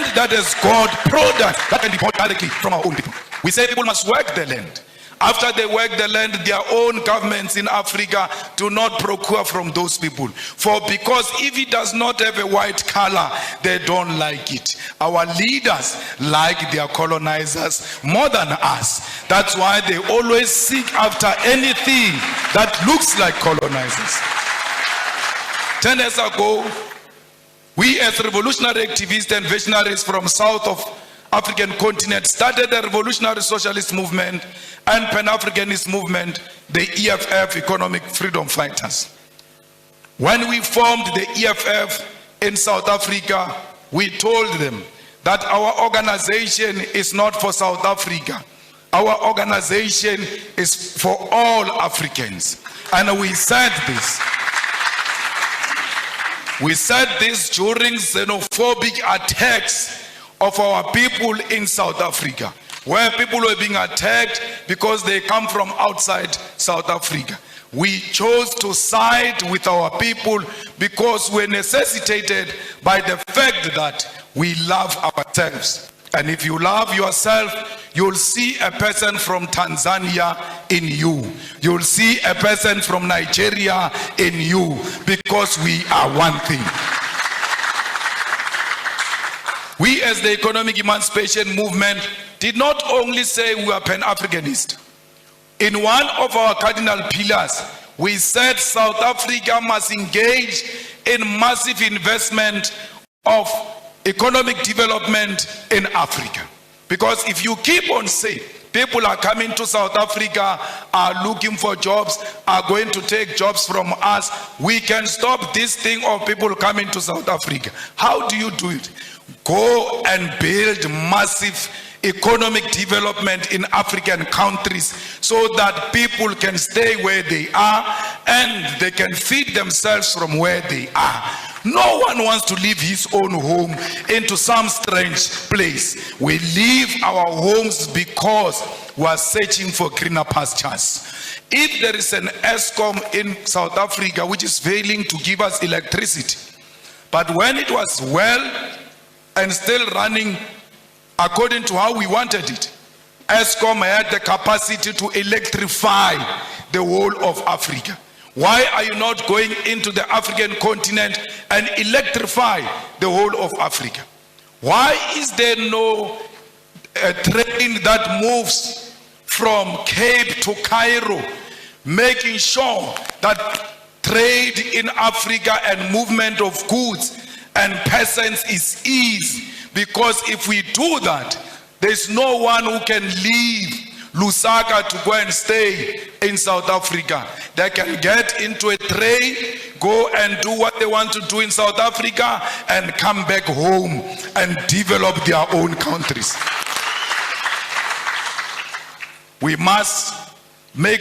land that has got product that can be bought directly from our own people. We say people must work the land. After they work the land, their own governments in Africa do not procure from those people. Because if it does not have a white color, they don't like it. Our leaders like their colonizers more than us. That's why they always seek after anything that looks like colonizers. 10 years ago, we as revolutionary activists and visionaries from south of African continent started a revolutionary socialist movement and Pan-Africanist movement, the EFF, Economic Freedom Fighters. When we formed the EFF in South Africa, we told them that our organization is not for South Africa. Our organization is for all Africans. And we said this. We said this during xenophobic attacks of our people in South Africa, where people were being attacked because they come from outside South Africa. We chose to side with our people because we're necessitated by the fact that we love ourselves. And if you love yourself, you'll see a person from Tanzania in you. You'll see a person from Nigeria in you, because we are one thing. We as the economic emancipation movement did not only say we are Pan-Africanist. In one of our cardinal pillars, we said South Africa must engage in massive investment of economic development in Africa. Because if you keep on saying people are coming to South Africa, are looking for jobs, are going to take jobs from us, we can stop this thing of people coming to South Africa. How do you do it? Go and build massive economic development in African countries so that people can stay where they are and they can feed themselves from where they are. No one wants to leave his own home into some strange place. We leave our homes because we are searching for greener pastures. If there is an ESCOM in South Africa which is failing to give us electricity, but when it was well and still running according to how we wanted it, ESCOM had the capacity to electrify the whole of Africa. Why are you not going into the African continent and electrify the whole of Africa? Why is there no train that moves from Cape to Cairo, making sure that trade in Africa and movement of goods and persons is easy? Because if we do that, there's no one who can leave Lusaka to go and stay in South Africa. They can get into a train, go and do what they want to do in South Africa, and come back home and develop their own countries. We must make